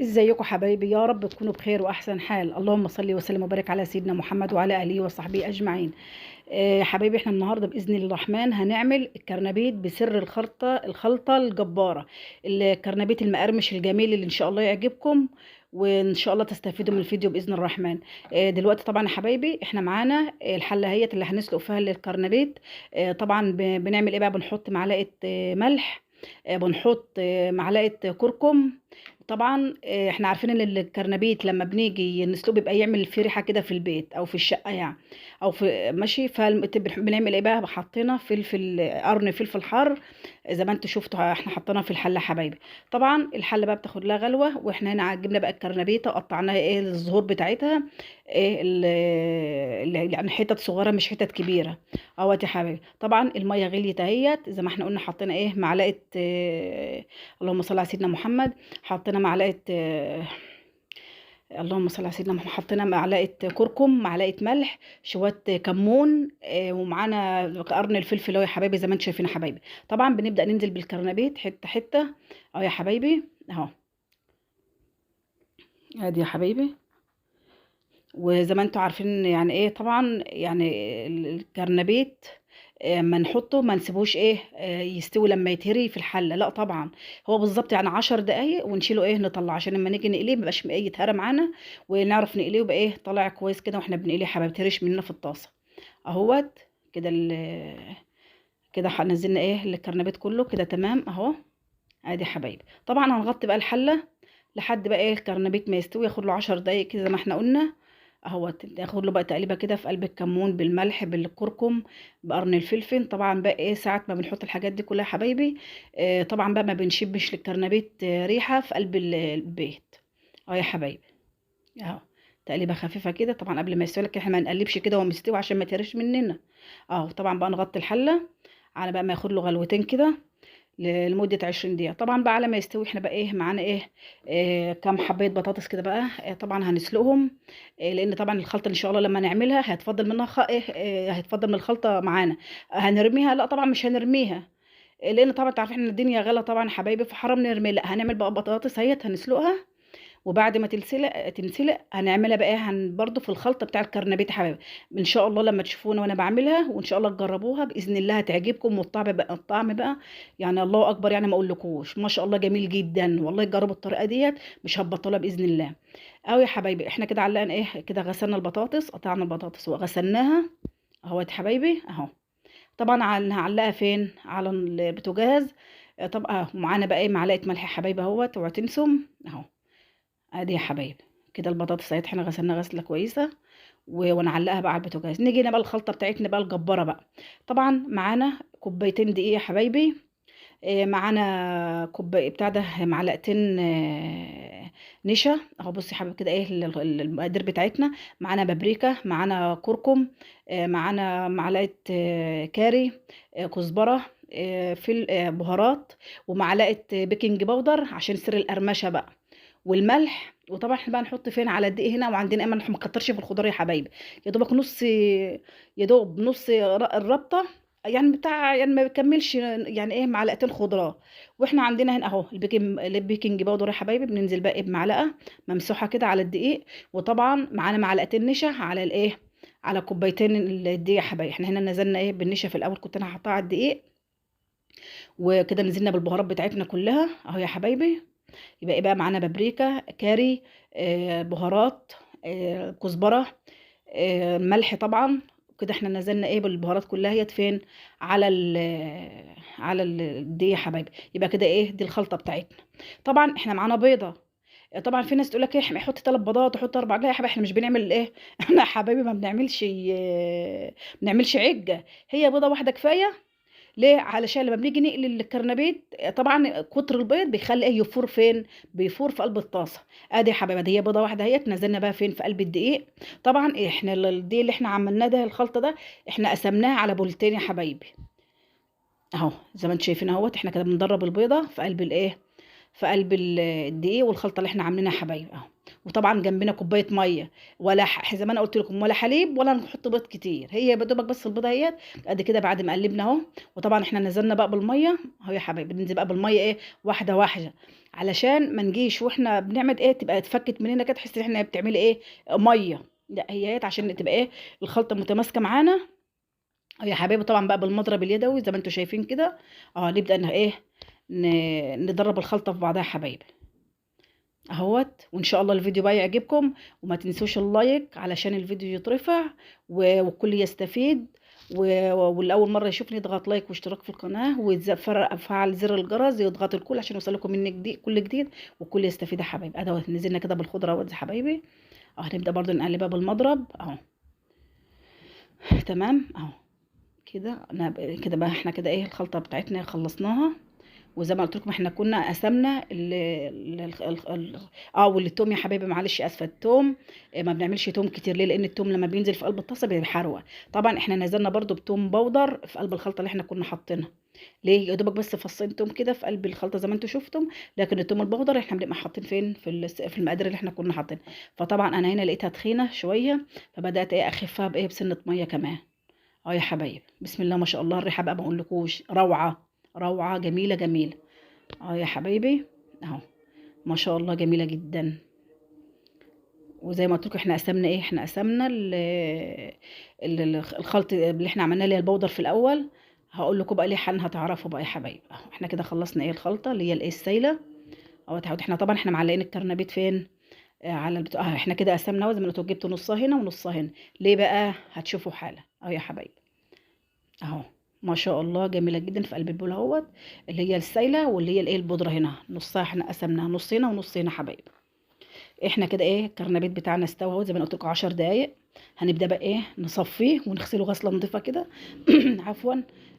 ازيكم حبايبي؟ يا رب تكونوا بخير واحسن حال. اللهم صل وسلم وبارك على سيدنا محمد وعلى اله وصحبه اجمعين. حبايبي، احنا النهارده باذن الله الرحمن هنعمل الكرنبيت بسر الخلطه الجباره، الكرنبيت المقرمش الجميل اللي ان شاء الله يعجبكم، وان شاء الله تستفيدوا من الفيديو باذن الرحمن. دلوقتي طبعا يا حبايبي احنا معانا الحله هي اللي هنسلق فيها الكرنبيت. طبعا بنعمل ايه بقى؟ بنحط معلقه ملح، بنحط معلقه كركم. طبعا احنا عارفين ان الكرنبيت لما بنيجي نسلقه بيبقى يعمل فيه ريحه كده في البيت او في الشقه يعني، او في ماشي. فبنعمل ايه بقى؟ حطينا قرن فلفل حار زي ما انتوا شفتوا، احنا حطيناه في الحله حبايبي. طبعا الحله بقى بتاخد لها غلوه، واحنا هنا جبنا بقى الكرنبيطه وقطعناها ايه الزهور بتاعتها، ايه يعني حتت صغيره مش حتت كبيره اهوت يا حبايبي. طبعا الميه غليت اهيت زي ما احنا قلنا، حطينا ايه معلقه اللهم صل على سيدنا محمد. حطينا معلقه اللهم صل على سيدنا محمد، حطينا معلقه كركم، معلقه ملح، شويه كمون، ومعانا قرن الفلفل اهو يا حبايبي زي ما انتم شايفين يا حبايبي. طبعا بنبدا ننزل بالكرنبيت حته حته اهو يا حبايبي اهو. ادي يا حبايبي، وزي ما انتم عارفين يعني ايه طبعا يعني الكرنبيت ما نحطه ما نسيبوش ايه يستوي لما يتهري في الحله، لا طبعا. هو بالظبط يعني 10 دقايق ونشيله ايه نطلع، عشان لما نيجي نقليه ميبقاش ايه يتهرى معانا، ونعرف نقليه ويبقى ايه طالع كويس كده واحنا بنقليه حبايبي، متهريش مننا في الطاسه اهوت كده. كده نزلنا ايه الكرنبيت كله كده تمام اهو. ادي يا حبايبي، طبعا هنغطي بقى الحله لحد بقى ايه الكرنبيت ما يستوي، ياخد له 10 دقايق كده زي ما احنا قلنا اهوت. ياخد له بقى تقليبه كده في قلب الكمون بالملح بالكركم بقرن الفلفل. طبعا بقى ايه ساعه ما بنحط الحاجات دي كلها يا حبايبي، طبعا بقى ما بنشبش للكرنبيت ريحه في قلب البيت اهو يا حبايبي اهو. تقليبه خفيفه كده طبعا قبل ما يستوي، لك احنا ما نقلبش كده وهو مستوي عشان ما يتهرش مننا اهو. طبعا بقى نغطي الحله على بقى ما ياخد له غلوتين كده لمدة 20 دقيقة. طبعا بقى على ما يستوي احنا بقى ايه معانا ايه، كام حباية بطاطس كده بقى، طبعا هنسلقهم. لان طبعا الخلطة ان شاء الله لما نعملها هيتفضل منها هيتفضل من الخلطة معانا. هنرميها؟ لا طبعا مش هنرميها، لان طبعا انتوا عارفين ان الدنيا غلا طبعا يا حبايبي، فحرام نرمي. لا هنعمل بقى بطاطس اهيت هنسلقها، وبعد ما تنسلق هنعملها بقى برضو في الخلطه بتاع الكرنبيت يا حبايبي. ان شاء الله لما تشوفونا وانا بعملها، وان شاء الله تجربوها باذن الله هتعجبكم. والطعم بقى يعني الله اكبر، يعني ما اقولكوش ما شاء الله جميل جدا والله. جربوا الطريقه ديت مش هتبطلها باذن الله. اهو يا حبايبي احنا كده علقنا ايه كده، غسلنا البطاطس، قطعنا البطاطس وغسلناها اهو يا حبايبي اهو. طبعا هنعلقها فين؟ على البوتاجاز. طبعا معانا بقى ايه معلقه ملح يا حبايبي اهوت، اوعوا تنسوا اهو. ادي يا حبايبي كده البطاطس اهي احنا غسلناها غسله كويسه، ونعلقها بقى على البوتاجاز. نيجي هنا بقى الخلطه بتاعتنا بقى الجباره بقى. طبعا معانا كوبايتين دقيق يا حبايبي، معانا كوبايه بتاع ده معلقتين نشا اهو. بصي يا حبايبي كده ايه المقادير بتاعتنا. معانا بابريكا، معانا كركم، معانا معلقه كاري، كزبره، بهارات، ومعلقه بيكنج باودر عشان سر القرمشه بقى، والملح. وطبعا احنا بقى نحط فين على الدقيق هنا، وعندنا اما ما نكترش في الخضار يا حبايبي، يا دوبك نص، يا دوب نص الربطه، يعني بتاع يعني ما بيكملش يعني ايه معلقتين خضره. واحنا عندنا هنا اهو البيكنج باودر يا حبايبي، بننزل بقى بمعلقه ممسوحه كده على الدقيق. وطبعا معانا معلقتين نشا على الايه، على كوبايتين الدقيق يا حبايبي. احنا هنا نزلنا ايه بالنشا في الاول، كنت انا حاطاه على الدقيق، وكده نزلنا بالبهارات بتاعتنا كلها اهو يا حبايبي. يبقى ايه بقى معانا بابريكا، كاري، بهارات، كزبره، ملح طبعا. كده احنا نزلنا ايه بالبهارات كلها هي فين؟ على الدقيق يا حبايبي. يبقى كده ايه دي الخلطه بتاعتنا. طبعا احنا معانا بيضه. طبعا في ناس تقول لك ايه حط 3 بيضات وحط 4. لا يا حبايبي احنا مش بنعمل ايه احنا يا حبايبي ما بنعملش عجه. هي بيضه واحده كفايه. ليه؟ علشان لما بنيجي نقلي الكرنبيت طبعا كتر البيض بيخلي ايه يفور فين؟ بيفور في قلب الطاسه. ادي يا حبايبي دي هي بيضه واحده اهيت نزلنا بقى فين؟ في قلب الدقيق. طبعا احنا الدقيق اللي احنا عملناه ده الخلطه ده احنا قسمناه على بولتين يا حبايبي اهو. زي ما انتم شايفين اهوت احنا كده بندرب البيضه في قلب الايه، في قلب الدقيق والخلطه اللي احنا عاملينها يا حبايبي اهو. وطبعا جنبنا كوبايه ميه، ولا زي ما انا قلت لكم ولا حليب ولا نحط بيض كتير، هي يا دوبك بس البيضه اهيت قد كده بعد ما قلبنا اهو. وطبعا احنا نزلنا بقى بالميه اهو يا حبايبي، بننزل بقى بالميه ايه واحده واحده، علشان ما نجيش واحنا بنعمل ايه تبقى اتفكت مننا كده، تحس ان احنا بتعملي ايه ميه. لا هي عشان تبقى ايه الخلطه متماسكه معانا. يا حبايبي طبعا بقى بالمضرب اليدوي زي ما انتم شايفين كده. نبدا ان ايه ندرب الخلطه في بعضها يا حبايبي اهوت. وان شاء الله الفيديو بقى يعجبكم، وما تنسوش اللايك علشان الفيديو يترفع والكل يستفيد. واللي اول مره يشوفني يضغط لايك واشتراك في القناه وفعل زر الجرس يضغط الكل عشان يوصلكم مني جديد كل جديد والكل يستفيد يا حبايبي. ادوت نزلنا كده بالخضره اهوت يا حبايبي. هنبدا برضو نقلبها بالمضرب اهو. تمام اهو كده. انا كده بقى احنا كده ايه الخلطه بتاعتنا خلصناها. وزي ما قلت لكم احنا كنا قسمنا والثوم يا حبايبي معلش اسفه الثوم. ما بنعملش توم كتير ليه؟ لان الثوم لما بينزل في قلب الطاسه بيحروق. طبعا احنا نزلنا برضو بثوم بودر في قلب الخلطه اللي احنا كنا حاطينها. ليه؟ يا دوبك بس فصين توم كده في قلب الخلطه زي ما انتم شفتم. لكن الثوم البودر احنا بنبقى حاطين فين في المقادير اللي احنا كنا حاطينها. فطبعا انا هنا لقيتها تخينه شويه، فبدات ايه اخفها بايه بسنه ميه كمان. يا حبايبي بسم الله ما شاء الله الريحه بقى ما اقولكوش روعه. روعه جميله جميله. يا حبايبي اهو ما شاء الله جميله جدا. وزي ما قلت لكم احنا قسمنا ايه، احنا قسمنا الخلط اللي احنا عملناه اللي هي البودر في الاول. هقول لكم بقى ليه حل هتعرفوا بقى يا حبايبي اهو. احنا كده خلصنا ايه الخلطه اللي هي الايه السايله. احنا طبعا احنا معلقين الكرنبيت فين على البتاع. احنا كده قسمنا زي ما قلت جبت نصها هنا ونصها هنا. ليه بقى؟ هتشوفوا حالا يا حبايبي اهو. ما شاء الله جميله جدا في قلب البول اهوت. اللي هي السايله واللي هي الايه البودره هنا نصها احنا قسمناها نص هنا ونص هنا حبايبي. احنا كده ايه الكرنبيت بتاعنا استوى اهو زي ما قلت لكم 10 دقايق. هنبدا بقى ايه نصفيه ونغسله غسله نظيفه كده. عفوا.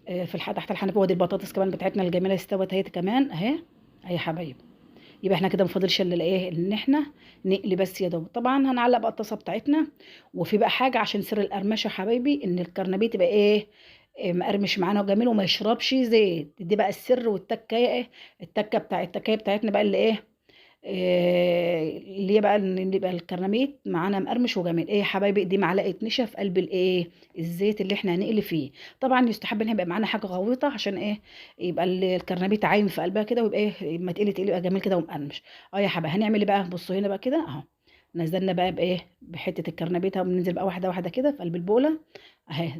في تحت الحنفيه. ودي البطاطس كمان بتاعتنا الجميله استوت اهي كمان اهي. يا حبايبي يبقى احنا كده مفضلش الا ايه ان احنا نقلي بس يا دوب. طبعا هنعلق بقى الطاسه بتاعتنا. وفي بقى حاجه عشان سر القرمشه يا حبايبي ان الكرنبيت يبقى ايه مقرمش معانا وجميل وما يشربش زيت. دي بقى السر والتكايه ايه التكايه بتاعتنا بقى اللي ايه اللي هي بقى ان يبقى الكرنبيت معانا مقرمش وجميل. ايه يا حبايبي دي معلقه نشا في قلب الايه الزيت اللي احنا هنقلي فيه. طبعا يستحب ان يبقى معانا حاجه غويطه عشان ايه يبقى الكرنبيت عايم في قلبها كده ويبقى ايه لما تقلي يبقى جميل كده ومقرمش. يا حبايبي هنعمل ايه بقى؟ بصوا هنا بقى كده اهو. نزلنا بقى بايه بحته الكرنبيت اهو. بننزل بقى واحده واحده كده في قلب البوله اهي.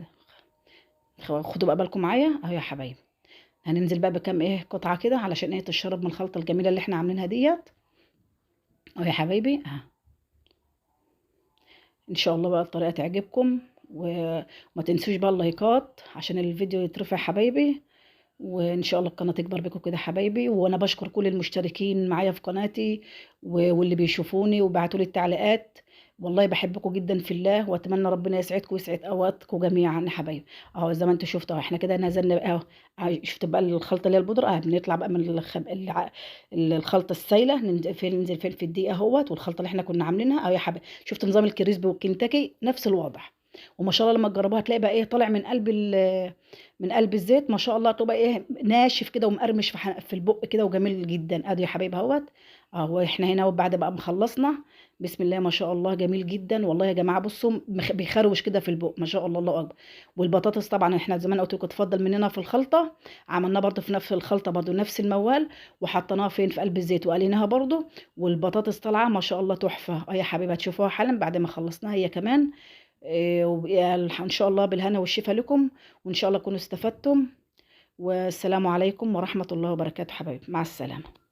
خدوا بقى بالكم معايا اهو يا حبايبي. هننزل بقى بكام ايه قطعه كده علشان ايه تشرب من الخلطه الجميله اللي احنا عاملينها ديت. يا حبايبي ان شاء الله بقى الطريقه تعجبكم. وما تنسوش بقى اللايكات عشان الفيديو يترفع حبايبي. وان شاء الله القناه تكبر بكم كده حبايبي. وانا بشكر كل المشتركين معايا في قناتي واللي بيشوفوني وبعتوا لي التعليقات. والله بحبكم جدا في الله واتمنى ربنا يسعدكم ويسعد اوقاتكم جميعا يا حبايبي. زي ما انتم شفتوا احنا كده نزلنا بقى شفت بقى الخلطه اللي هي البودره بنطلع بقى من الخلطه السايله. ننزل فين في الدقيقه اهوت. والخلطه اللي احنا كنا عاملينها يا حبايبي شفت نظام الكريسبي والكنتاكي نفس الوضع. وما شاء الله لما تجربوها هتلاقي بقى ايه طالع من قلب الزيت ما شاء الله. تبقى ايه ناشف كده ومقرمش في البق كده وجميل جدا. ادي يا حبايبي اهوت. واحنا هنا وبعد بقى ما خلصنا بسم الله ما شاء الله جميل جدا. والله يا جماعه بصوا بيخروش كده في البق ما شاء الله الله اكبر. والبطاطس طبعا احنا زمان قلت لكم تفضل مننا في الخلطه. عملناها برده في نفس الخلطه برده نفس الموال. وحطيناها فين في قلب الزيت وقليناها برده. والبطاطس طالعه ما شاء الله تحفه. يا حبيبي هتشوفوها حالا بعد ما خلصناها هي كمان. ان شاء الله بالهنا والشفا لكم. وان شاء الله تكونوا استفدتم. والسلام عليكم ورحمة الله وبركاته حبايبي مع السلامة.